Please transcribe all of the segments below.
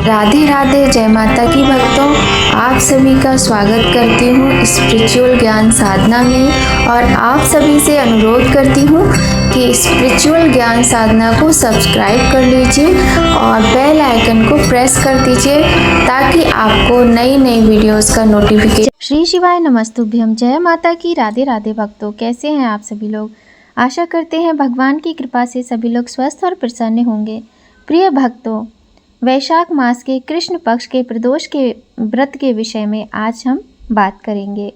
राधे राधे, जय माता की भक्तों। आप सभी का स्वागत करती हूँ स्पिरिचुअल ज्ञान साधना में और आप सभी से अनुरोध करती हूँ कि स्पिरिचुअल ज्ञान साधना को सब्सक्राइब कर लीजिए और बेल आइकन को प्रेस कर दीजिए ताकि आपको नई नई वीडियोस का नोटिफिकेशन। श्री शिवाय नमस्तुभ्यम। जय माता की। राधे राधे भक्तों, कैसे हैं आप सभी लोग। आशा करते हैं भगवान की कृपा से सभी लोग स्वस्थ और प्रसन्न होंगे। प्रिय भक्तों, वैशाख मास के कृष्ण पक्ष के प्रदोष के व्रत के विषय में आज हम बात करेंगे।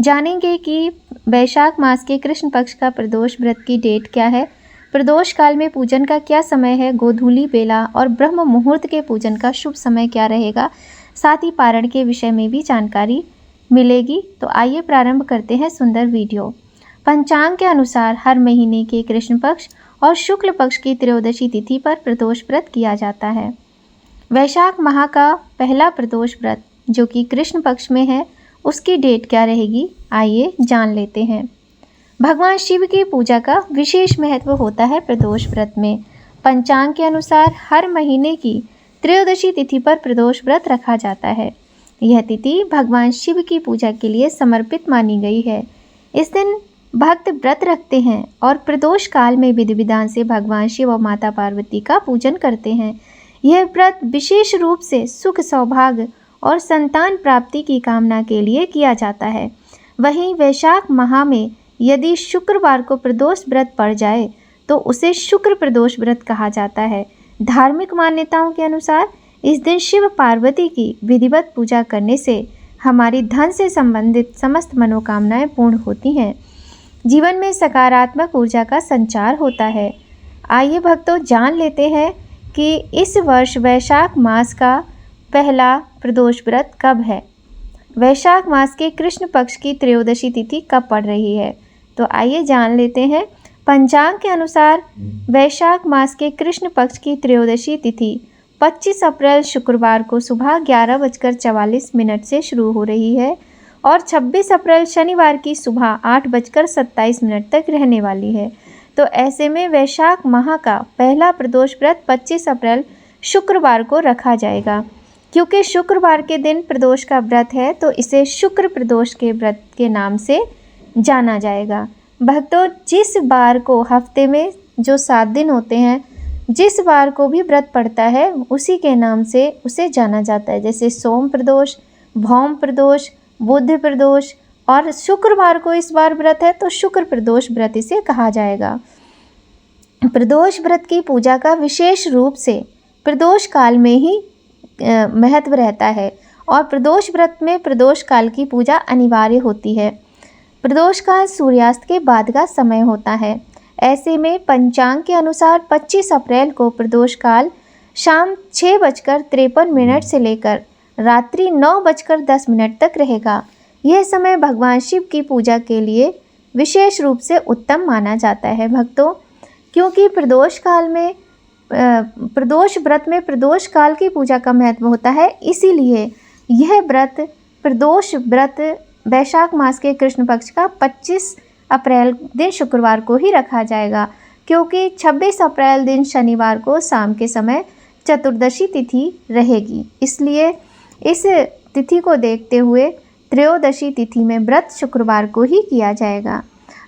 जानेंगे कि वैशाख मास के कृष्ण पक्ष का प्रदोष व्रत की डेट क्या है, प्रदोष काल में पूजन का क्या समय है, गोधूली बेला और ब्रह्म मुहूर्त के पूजन का शुभ समय क्या रहेगा, साथ ही पारण के विषय में भी जानकारी मिलेगी। तो आइए प्रारंभ करते हैं सुंदर वीडियो। पंचांग के अनुसार हर महीने के कृष्ण पक्ष और शुक्ल पक्ष की त्रयोदशी तिथि पर प्रदोष व्रत किया जाता है। वैशाख माह का पहला प्रदोष व्रत जो कि कृष्ण पक्ष में है, उसकी डेट क्या रहेगी, आइए जान लेते हैं। भगवान शिव की पूजा का विशेष महत्व होता है प्रदोष व्रत में। पंचांग के अनुसार हर महीने की त्रयोदशी तिथि पर प्रदोष व्रत रखा जाता है। यह तिथि भगवान शिव की पूजा के लिए समर्पित मानी गई है। इस दिन भक्त व्रत रखते हैं और प्रदोष काल में विधि विधान से भगवान शिव और माता पार्वती का पूजन करते हैं। यह व्रत विशेष रूप से सुख, सौभाग्य और संतान प्राप्ति की कामना के लिए किया जाता है। वहीं वैशाख माह में यदि शुक्रवार को प्रदोष व्रत पड़ जाए तो उसे शुक्र प्रदोष व्रत कहा जाता है। धार्मिक मान्यताओं के अनुसार इस दिन शिव पार्वती की विधिवत पूजा करने से हमारी धन से संबंधित समस्त मनोकामनाएं पूर्ण होती हैं। जीवन में सकारात्मक ऊर्जा का संचार होता है। आइए भक्तों, जान लेते हैं कि इस वर्ष वैशाख मास का पहला प्रदोष व्रत कब है। वैशाख मास के कृष्ण पक्ष की त्रयोदशी तिथि कब पड़ रही है, तो आइए जान लेते हैं। पंचांग के अनुसार वैशाख मास के कृष्ण पक्ष की त्रयोदशी तिथि 25 अप्रैल शुक्रवार को सुबह 11:44 से शुरू हो रही है और 26 अप्रैल शनिवार की सुबह 8:27 तक रहने वाली है। तो ऐसे में वैशाख माह का पहला प्रदोष व्रत 25 अप्रैल शुक्रवार को रखा जाएगा। क्योंकि शुक्रवार के दिन प्रदोष का व्रत है तो इसे शुक्र प्रदोष के व्रत के नाम से जाना जाएगा। भक्तों, जिस बार को हफ्ते में जो 7 दिन होते हैं, जिस बार को भी व्रत पड़ता है उसी के नाम से उसे जाना जाता है। जैसे सोम प्रदोष, भौम प्रदोष, बुध प्रदोष और शुक्रवार को इस बार व्रत है तो शुक्र प्रदोष व्रत इसे कहा जाएगा। प्रदोष व्रत की पूजा का विशेष रूप से प्रदोष काल में ही महत्व रहता है और प्रदोष व्रत में प्रदोष काल की पूजा अनिवार्य होती है। प्रदोष काल सूर्यास्त के बाद का समय होता है। ऐसे में पंचांग के अनुसार 25 अप्रैल को प्रदोष काल शाम 6:53 से लेकर रात्रि 9:10 तक रहेगा। यह समय भगवान शिव की पूजा के लिए विशेष रूप से उत्तम माना जाता है। भक्तों, क्योंकि प्रदोष काल में प्रदोष व्रत में प्रदोष काल की पूजा का महत्व होता है, इसीलिए यह व्रत प्रदोष व्रत वैशाख मास के कृष्ण पक्ष का 25 अप्रैल दिन शुक्रवार को ही रखा जाएगा। क्योंकि 26 अप्रैल दिन शनिवार को शाम के समय चतुर्दशी तिथि रहेगी, इसलिए इस तिथि को देखते हुए त्रयोदशी तिथि में व्रत शुक्रवार को ही किया जाएगा।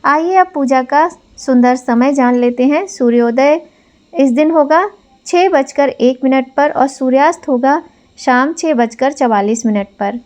आइए अब पूजा का सुंदर समय जान लेते हैं। सूर्योदय इस दिन होगा 6:01 पर और सूर्यास्त होगा शाम 6:44 पर।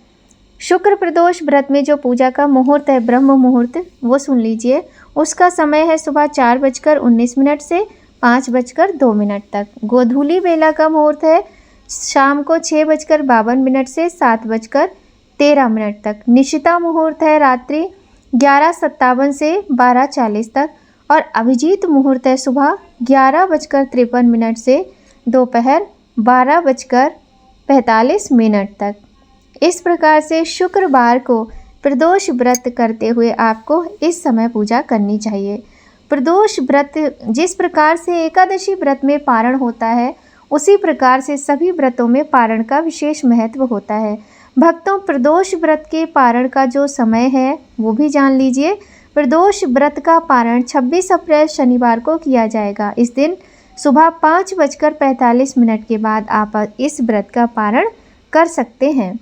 शुक्र प्रदोष व्रत में जो पूजा का मुहूर्त है, ब्रह्म मुहूर्त, वो सुन लीजिए। उसका समय है सुबह 4:19 से 5:02 तक। गोधूली बेला का मुहूर्त है शाम को 6:52 से 7:13 तक। निशिता मुहूर्त है रात्रि 11:57 से 12:40 तक और अभिजीत मुहूर्त है सुबह 11:53 से दोपहर 12:45 तक। इस प्रकार से शुक्रवार को प्रदोष व्रत करते हुए आपको इस समय पूजा करनी चाहिए। प्रदोष व्रत जिस प्रकार से एकादशी व्रत में पारण होता है, उसी प्रकार से सभी व्रतों में पारण का विशेष महत्व होता है। भक्तों, प्रदोष व्रत के पारण का जो समय है वो भी जान लीजिए। प्रदोष व्रत का पारण 26 अप्रैल शनिवार को किया जाएगा। इस दिन सुबह 5:45 के बाद आप इस व्रत का पारण कर सकते हैं।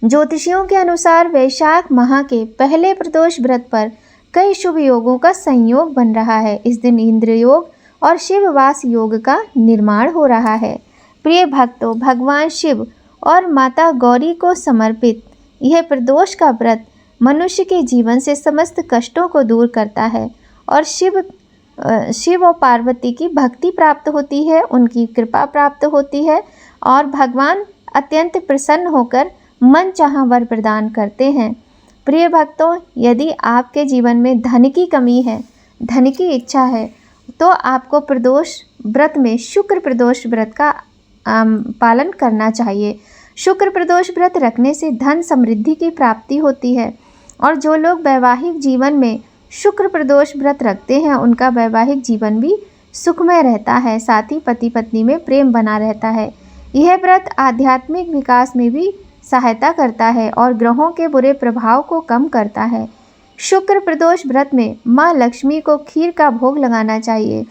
ज्योतिषियों के अनुसार वैशाख माह के पहले प्रदोष व्रत पर कई शुभ योगों का संयोग बन रहा है। इस दिन इंद्र योग और शिववास योग का निर्माण हो रहा है। प्रिय भक्तों, भगवान शिव और माता गौरी को समर्पित यह प्रदोष का व्रत मनुष्य के जीवन से समस्त कष्टों को दूर करता है और शिव और पार्वती की भक्ति प्राप्त होती है, उनकी कृपा प्राप्त होती है और भगवान अत्यंत प्रसन्न होकर मन चाहा वर प्रदान करते हैं। प्रिय भक्तों, यदि आपके जीवन में धन की कमी है, धन की इच्छा है, तो आपको प्रदोष व्रत में शुक्र प्रदोष व्रत का पालन करना चाहिए। शुक्र प्रदोष व्रत रखने से धन समृद्धि की प्राप्ति होती है और जो लोग वैवाहिक जीवन में शुक्र प्रदोष व्रत रखते हैं उनका वैवाहिक जीवन भी सुखमय रहता है, साथ ही पति पत्नी में प्रेम बना रहता है। यह व्रत आध्यात्मिक विकास में भी सहायता करता है और ग्रहों के बुरे प्रभाव को कम करता है। शुक्र प्रदोष व्रत में माँ लक्ष्मी को खीर का भोग लगाना चाहिए।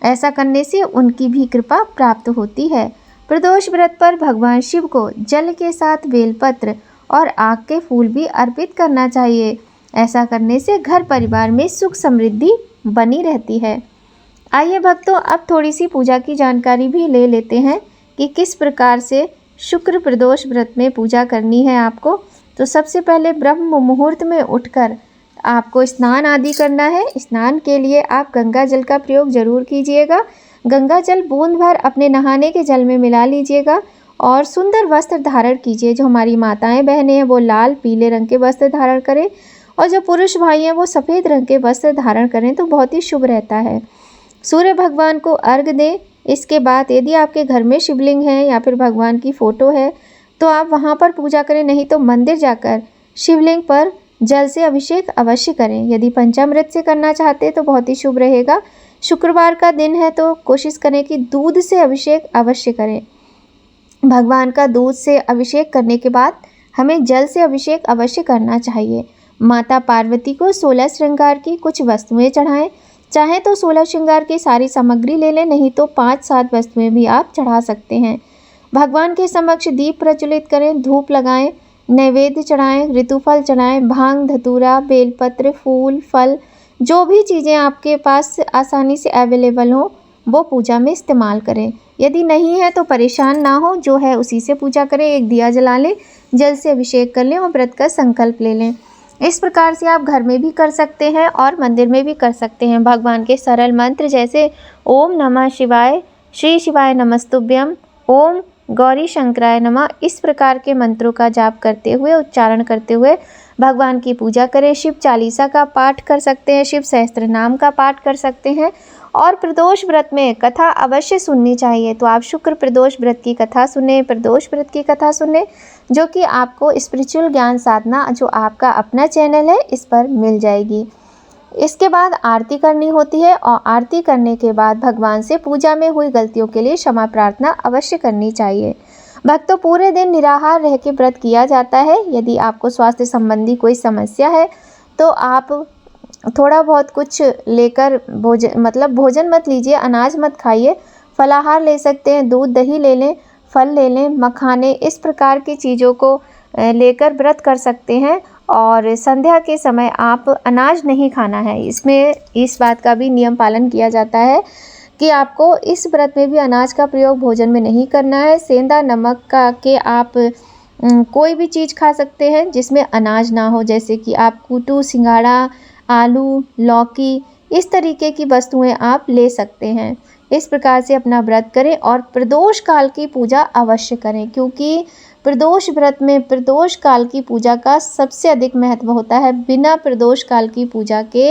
ऐसा करने से उनकी भी कृपा प्राप्त होती है। प्रदोष व्रत पर भगवान शिव को जल के साथ बेलपत्र और आक के फूल भी अर्पित करना चाहिए। ऐसा करने से घर परिवार में सुख समृद्धि बनी रहती है। आइए भक्तों, अब थोड़ी सी पूजा की जानकारी भी ले लेते हैं कि किस प्रकार से शुक्र प्रदोष व्रत में पूजा करनी है आपको। तो सबसे पहले ब्रह्म मुहूर्त में उठकर आपको स्नान आदि करना है। स्नान के लिए आप गंगा जल का प्रयोग जरूर कीजिएगा। गंगा जल बूंद भर अपने नहाने के जल में मिला लीजिएगा और सुंदर वस्त्र धारण कीजिए। जो हमारी माताएं बहनें हैं वो लाल पीले रंग के वस्त्र धारण करें और जो पुरुष भाई हैं वो सफ़ेद रंग के वस्त्र धारण करें तो बहुत ही शुभ रहता है। सूर्य भगवान को अर्घ दें। इसके बाद यदि आपके घर में शिवलिंग है या फिर भगवान की फ़ोटो है तो आप वहाँ पर पूजा करें, नहीं तो मंदिर जाकर शिवलिंग पर जल से अभिषेक अवश्य करें। यदि पंचामृत से करना चाहते हैं तो बहुत ही शुभ रहेगा। शुक्रवार का दिन है तो कोशिश करें कि दूध से अभिषेक अवश्य करें। भगवान का दूध से अभिषेक करने के बाद हमें जल से अभिषेक अवश्य करना चाहिए। माता पार्वती को 16 श्रृंगार की कुछ वस्तुएं चढ़ाएं। चाहे तो 16 श्रृंगार की सारी सामग्री ले लें, नहीं तो 5-7 वस्तुएं भी आप चढ़ा सकते हैं। भगवान के समक्ष दीप प्रज्वलित करें, धूप लगाएं, नैवेद्य चढ़ाएं, ऋतुफल चढ़ाएं, भांग धतूरा बेलपत्र फूल फल जो भी चीज़ें आपके पास आसानी से अवेलेबल हो वो पूजा में इस्तेमाल करें। यदि नहीं है तो परेशान ना हो, जो है उसी से पूजा करें। एक दिया जला लें, जल से अभिषेक कर लें और व्रत का संकल्प ले लें। इस प्रकार से आप घर में भी कर सकते हैं और मंदिर में भी कर सकते हैं। भगवान के सरल मंत्र जैसे ओम नमः शिवाय, श्री शिवाय नमस्तुभ्यम, ओम गौरी शंकराय नमः, इस प्रकार के मंत्रों का जाप करते हुए उच्चारण करते हुए भगवान की पूजा करें। शिव चालीसा का पाठ कर सकते हैं, शिव सहस्त्र नाम का पाठ कर सकते हैं और प्रदोष व्रत में कथा अवश्य सुननी चाहिए। तो आप शुक्र प्रदोष व्रत की कथा सुने, प्रदोष व्रत की कथा सुने, जो कि आपको स्पिरिचुअल ज्ञान साधना जो आपका अपना चैनल है इस पर मिल जाएगी। इसके बाद आरती करनी होती है और आरती करने के बाद भगवान से पूजा में हुई गलतियों के लिए क्षमा प्रार्थना अवश्य करनी चाहिए। भक्तों, पूरे दिन निराहार रह के व्रत किया जाता है। यदि आपको स्वास्थ्य संबंधी कोई समस्या है तो आप थोड़ा बहुत कुछ लेकर भोजन मत लीजिए, अनाज मत खाइए, फलाहार ले सकते हैं, दूध दही ले लें, फल ले लें, मखाने, इस प्रकार की चीज़ों को लेकर व्रत कर सकते हैं। और संध्या के समय आप अनाज नहीं खाना है। इसमें इस बात का भी नियम पालन किया जाता है कि आपको इस व्रत में भी अनाज का प्रयोग भोजन में नहीं करना है। सेंधा नमक का के आप कोई भी चीज़ खा सकते हैं जिसमें अनाज ना हो, जैसे कि आप कूटू, सिंघाड़ा, आलू, लौकी, इस तरीके की वस्तुएं आप ले सकते हैं। इस प्रकार से अपना व्रत करें और प्रदोष काल की पूजा अवश्य करें, क्योंकि प्रदोष व्रत में प्रदोष काल की पूजा का सबसे अधिक महत्व होता है। बिना प्रदोष काल की पूजा के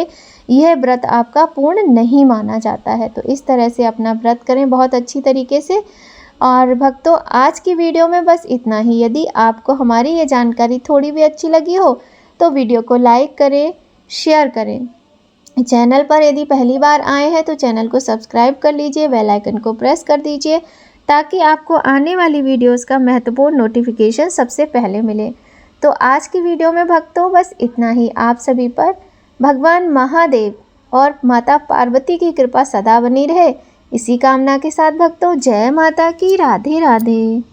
यह व्रत आपका पूर्ण नहीं माना जाता है। तो इस तरह से अपना व्रत करें बहुत अच्छी तरीके से। और भक्तों, आज की वीडियो में बस इतना ही। यदि आपको हमारी ये जानकारी थोड़ी भी अच्छी लगी हो तो वीडियो को लाइक करें, शेयर करें। चैनल पर यदि पहली बार आए हैं तो चैनल को सब्सक्राइब कर लीजिए, बेल आइकन को प्रेस कर दीजिए ताकि आपको आने वाली वीडियोस का महत्वपूर्ण नोटिफिकेशन सबसे पहले मिले। तो आज की वीडियो में भक्तों बस इतना ही। आप सभी पर भगवान महादेव और माता पार्वती की कृपा सदा बनी रहे, इसी कामना के साथ भक्तों, जय माता की, राधे राधे।